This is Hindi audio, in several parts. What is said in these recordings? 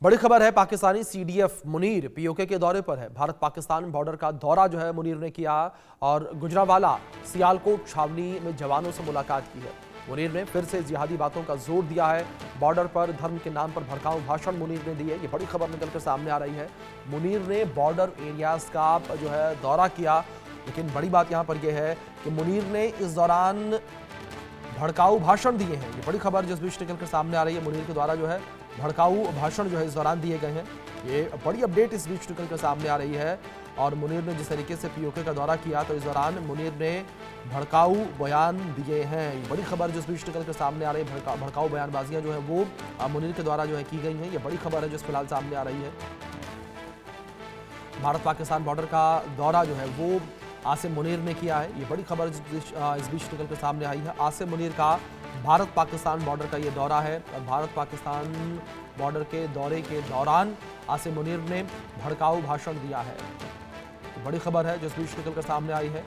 बड़ी खबर है, पाकिस्तानी सीडीएफ मुनीर पीओके के दौरे पर है। भारत पाकिस्तान बॉर्डर का दौरा जो है मुनीर ने किया और गुजरांवाला सियालकोट छावनी में जवानों से मुलाकात की है। मुनीर ने फिर से जिहादी बातों का जोर दिया है। बॉर्डर पर धर्म के नाम पर भड़काऊ भाषण मुनीर ने दिए, ये बड़ी खबर निकलकर सामने आ रही है। मुनीर ने बॉर्डर एरियाज का जो है दौरा किया, लेकिन बड़ी बात यहां पर यह है कि मुनीर ने इस दौरान भड़काऊ भाषण दिए हैं। ये बड़ी खबर जिस बीच निकलकर सामने आ रही है, मुनीर के द्वारा जो है भड़काऊ भाषण जो है इस दौरान दिए गए हैं। ये बड़ी अपडेट इस बीच निकलकर सामने आ रही है। और मुनीर ने जिस तरीके से पीओके का दौरा किया, तो इस दौरान मुनीर ने भड़काऊ बयान दिए हैं। ये बड़ी खबर जिस बीच निकलकर सामने आ रही है, भड़काऊ बयानबाजियां जो है वो मुनीर के द्वारा जो है की गई हैं। ये बड़ी खबर है जो फिलहाल सामने आ रही है। भारत पाकिस्तान बॉर्डर का दौरा जो है वो आसिम मुनीर ने किया है। ये बड़ी खबर इस बीच निकलकर सामने आई है। आसिम मुनीर का भारत पाकिस्तान बॉर्डर का ये दौरा है और भारत पाकिस्तान बॉर्डर के दौरे के दौरान आसिम मुनीर ने भड़काऊ भाषण दिया है। तो बड़ी खबर है जिस बीच निकलकर सामने आई है।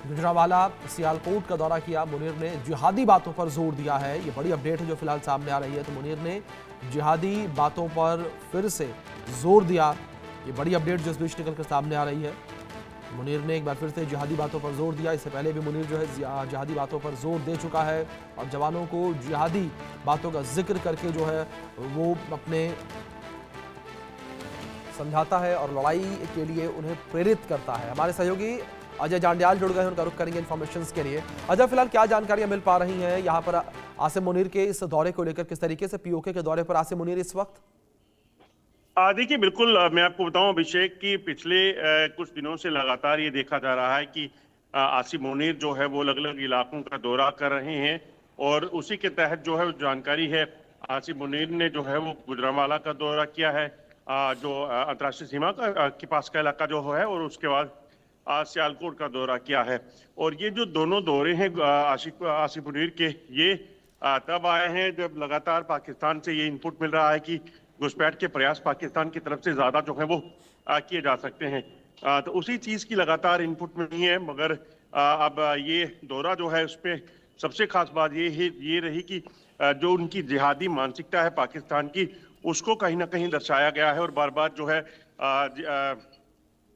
गुजरांवाला सियालकोट का दौरा किया मुनीर ने, जिहादी बातों पर जोर दिया है। ये बड़ी अपडेट है जो फिलहाल सामने आ रही है। तो मुनीर ने जिहादी बातों पर फिर से जोर दिया। ये बड़ी अपडेट जिस बीच निकलकर सामने आ रही है। मुनीर ने एक बार फिर से जिहादी बातों पर जोर दिया। इससे पहले भी मुनीर जो है जिहादी बातों पर जोर दे चुका है और जवानों को जिहादी बातों का जिक्र करके जो है वो अपने समझाता है और लड़ाई के लिए उन्हें प्रेरित करता है। हमारे सहयोगी अजय जांडियाल जुड़ गए हैं, उनका रुख करेंगे इन्फॉर्मेशन के लिए। अजय, फिलहाल क्या जानकारियां मिल पा रही हैं यहाँ पर आसिम मुनीर के इस दौरे को लेकर? किस तरीके से पीओके के दौरे पर आसिम मुनीर इस वक्त? देखिए, बिल्कुल मैं आपको बताऊं अभिषेक कि पिछले कुछ दिनों से लगातार ये देखा जा रहा है कि आसिम मुनीर जो है वो अलग अलग इलाकों का दौरा कर रहे हैं और उसी के तहत जो है जानकारी है, आसिम मुनीर ने जो है वो गुजरांवाला का दौरा किया है, जो अंतर्राष्ट्रीय सीमा के पास का इलाका जो है, और उसके बाद सियालकोट का दौरा किया है। और ये जो दोनों दौरे हैं आसिम मुनीर के, ये तब आए हैं जब लगातार पाकिस्तान से ये इनपुट मिल रहा है कि घुसपैठ के प्रयास पाकिस्तान की तरफ से ज्यादा जो है वो किए जा सकते हैं। तो उसी चीज की लगातार इनपुट मिली है। मगर अब ये दौरा जो है उसमें सबसे खास बात ये रही कि जो उनकी जिहादी मानसिकता है पाकिस्तान की, उसको कहीं ना कहीं दर्शाया गया है और बार बार जो है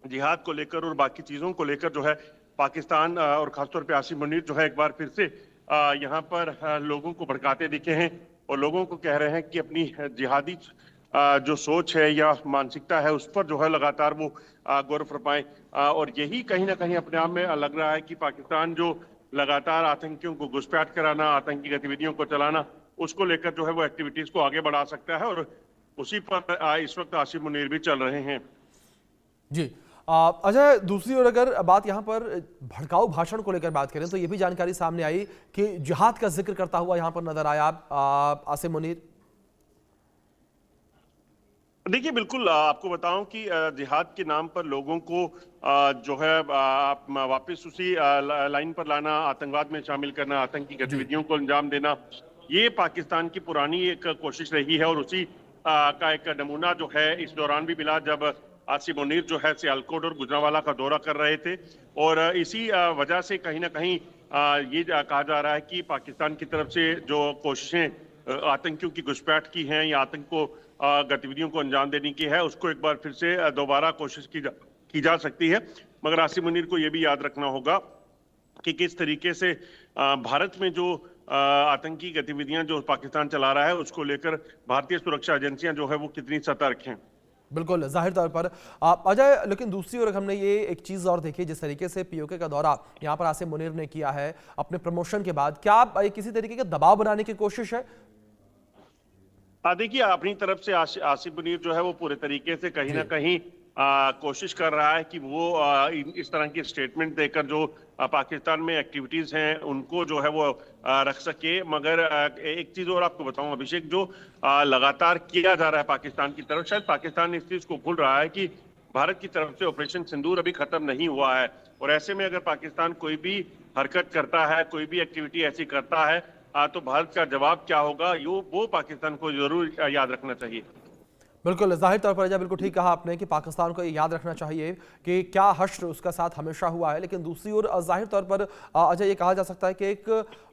जिहाद को लेकर और बाकी चीजों को लेकर जो है पाकिस्तान और खासतौर पे आसिम मुनीर जो है एक बार फिर से यहाँ पर लोगों को भड़काते दिखे हैं और लोगों को कह रहे हैं कि अपनी जिहादी जो सोच है या मानसिकता है उस पर जो है लगातार वो गौर फरमाएं। और यही कहीं ना कहीं अपने आप में लग रहा है कि पाकिस्तान जो लगातार आतंकियों को घुसपैठ कराना, आतंकी गतिविधियों को चलाना, उसको लेकर जो है वो एक्टिविटीज को आगे बढ़ा सकता है और उसी पर इस वक्त आसिम मुनीर भी चल रहे हैं। जी अजय, दूसरी ओर अगर बात यहाँ पर भड़काऊ भाषण को लेकर बात करें तो ये भी जानकारी सामने आई कि जिहाद का जिक्र करता हुआ यहाँ पर नजर आया आसिम मुनीर। देखिए, बिल्कुल आपको बताऊं कि जिहाद के नाम पर लोगों को जो है वापस उसी लाइन पर लाना, आतंकवाद में शामिल करना, आतंकी गतिविधियों को अंजाम देना, ये पाकिस्तान की पुरानी एक कोशिश रही है और उसी का एक नमूना जो है इस दौरान भी मिला जब आसिम मुनीर जो है सियालकोट और गुजरांवाला का दौरा कर रहे थे। और इसी वजह से कहीं ना कहीं ये कहा जा रहा है कि पाकिस्तान की तरफ से जो कोशिशें आतंकियों की घुसपैठ की हैं या आतंक को गतिविधियों को अंजाम देने की है, उसको एक बार फिर से दोबारा कोशिश की जा सकती है। मगर आसिम मुनीर को यह भी याद रखना होगा कि किस तरीके से भारत में जो आतंकी गतिविधियां जो पाकिस्तान चला रहा है उसको लेकर भारतीय सुरक्षा एजेंसियां जो है वो कितनी सतर्क हैं। बिल्कुल जाहिर तौर पर अजय, लेकिन दूसरी ओर हमने ये एक चीज और देखी, जिस तरीके से पीओके का दौरा यहाँ पर आसिम मुनीर ने किया है अपने प्रमोशन के बाद, क्या किसी तरीके का दबाव बनाने की कोशिश है? देखिए, अपनी तरफ से आसिम मुनीर जो है वो पूरे तरीके से कहीं ना कहीं कोशिश कर रहा है कि वो इस तरह की स्टेटमेंट देकर जो पाकिस्तान में एक्टिविटीज हैं उनको जो है वो रख सके। मगर एक चीज और आपको बताऊं अभिषेक, जो लगातार किया जा रहा है पाकिस्तान की तरफ, शायद पाकिस्तान इस चीज को भूल रहा है कि भारत की तरफ से ऑपरेशन सिंदूर अभी खत्म नहीं हुआ है और ऐसे में अगर पाकिस्तान कोई भी हरकत करता है, कोई भी एक्टिविटी ऐसी करता है तो भारत का जवाब क्या होगा, वो पाकिस्तान को जरूर याद रखना चाहिए। बिल्कुल, ज़ाहिर तौर पर अजय बिल्कुल ठीक कहा आपने कि पाकिस्तान को ये याद रखना चाहिए कि क्या हश्र उसका साथ हमेशा हुआ है। लेकिन दूसरी ओर ज़ाहिर तौर पर अजय ये कहा जा सकता है कि एक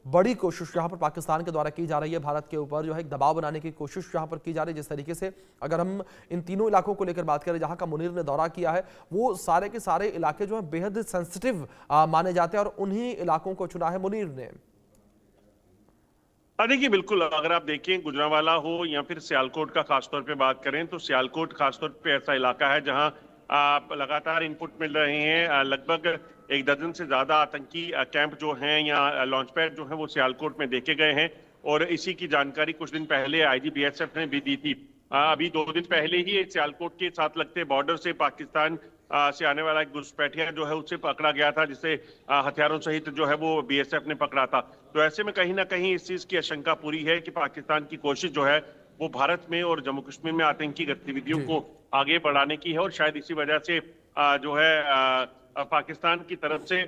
बड़ी कोशिश यहाँ पर पाकिस्तान के द्वारा की जा रही है भारत के ऊपर, जो है एक दबाव बनाने की कोशिश यहाँ पर की जा रही है। जिस तरीके से अगर हम इन तीनों इलाकों को लेकर बात करें जहाँ का मुनीर ने दौरा किया है, वो सारे के सारे इलाके जो है बेहद सेंसिटिव माने जाते हैं और उन्हीं इलाकों को चुना है मुनीर ने। देखिए बिल्कुल, अगर आप देखें गुजरांवाला हो या फिर सियालकोट का खासतौर पे बात करें तो सियालकोट खासतौर पे ऐसा इलाका है जहां आप लगातार इनपुट मिल रहे हैं। लगभग एक दर्जन से ज्यादा आतंकी कैंप जो हैं या लॉन्च पैड जो हैं वो सियालकोट में देखे गए हैं और इसी की जानकारी कुछ दिन पहले आईजीबीएसएफ ने भी दी थी। अभी 2 दिन पहले ही सियालकोट के साथ लगते बॉर्डर से पाकिस्तान से आने वाला एक घुसपैठिया जो है उससे पकड़ा गया था, जिसे हथियारों सहित जो है वो बीएसएफ ने पकड़ा था। तो ऐसे में कहीं ना कहीं इस चीज की आशंका पूरी है कि पाकिस्तान की कोशिश जो है वो भारत में और जम्मू कश्मीर में आतंकी गतिविधियों को आगे बढ़ाने की है और शायद इसी वजह से जो है पाकिस्तान की तरफ से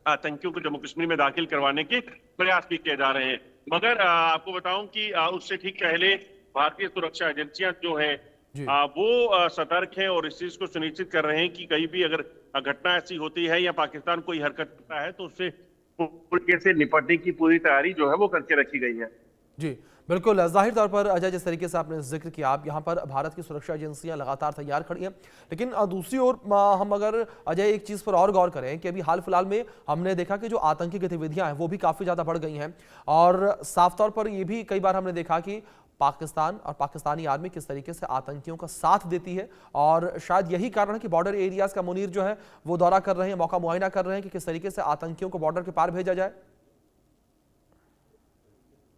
आतंकियों को जम्मू कश्मीर में दाखिल करवाने के प्रयास भी किए जा रहे हैं। मगर आपको बताऊं कि उससे ठीक पहले भारतीय सुरक्षा एजेंसियां जो है वो सतर्क हैं और इस चीज को सुनिश्चित कर रहे हैं कि कहीं भी अगर घटना ऐसी होती है या पाकिस्तान कोई हरकत करता है तो उससे तरीके से निपटने की पूरी तैयारी जो है वो करके रखी गई है। जी बिल्कुल, जाहिर तौर पर अजय जिस तरीके से आपने जिक्र किया, आप यहाँ पर भारत की सुरक्षा एजेंसियां लगातार तैयार खड़ी हैं। लेकिन दूसरी ओर हम अगर अजय एक चीज़ पर और गौर करें कि अभी हाल फिलहाल में हमने देखा कि जो आतंकी गतिविधियां हैं वो भी काफ़ी ज़्यादा बढ़ गई हैं और साफ तौर पर ये भी कई बार हमने देखा कि पाकिस्तान और पाकिस्तानी आर्मी किस तरीके से आतंकियों का साथ देती है और शायद यही कारण है कि बॉर्डर एरियाज का मुनीर जो है वो दौरा कर रहे हैं, मौका मुआयना कर रहे हैं कि किस तरीके से आतंकियों को बॉर्डर के पार भेजा जाए।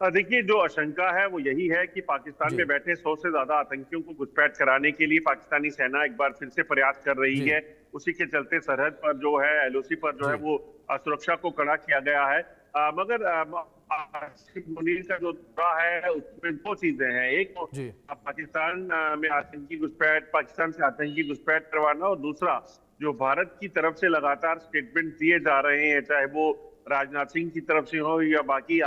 देखिए, जो आशंका है वो यही है कि पाकिस्तान में बैठे 100 से ज्यादा आतंकियों को घुसपैठ कराने के लिए पाकिस्तानी सेना एक बार फिर से प्रयास कर रही है। उसी के चलते सरहद पर जो है एलओसी पर जो है वो सुरक्षा को कड़ा किया गया है। मगर मुनीर का जो दौरा है उसमें 2 चीजें हैं। एक तो पाकिस्तान में आतंकी घुसपैठ, पाकिस्तान से आतंकी घुसपैठ करवाना और दूसरा जो भारत की तरफ से लगातार स्टेटमेंट दिए जा रहे हैं, चाहे वो राजनाथ सिंह की तरफ से हो या बाकी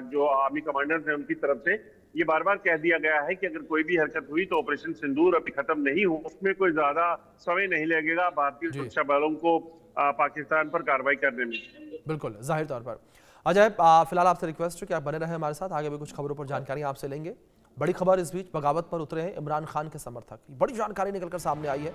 जो आर्मी कमांडर्स हैं उनकी तरफ से, ये बार बार कह दिया गया है कि अगर कोई भी हरकत हुई तो ऑपरेशन सिंदूर अभी खत्म नहीं हो, उसमें कोई ज्यादा समय नहीं लगेगा भारतीय सुरक्षा बलों को पाकिस्तान पर कार्रवाई करने में। बिल्कुल, जाहिर तौर पर अजय फिलहाल आपसे रिक्वेस्ट है कि आप बने रहें हमारे साथ, आगे भी कुछ खबरों पर जानकारी आपसे लेंगे। बड़ी खबर इस बीच बगावत पर उतरे हैं इमरान खान के समर्थक, बड़ी जानकारी निकलकर सामने आई है।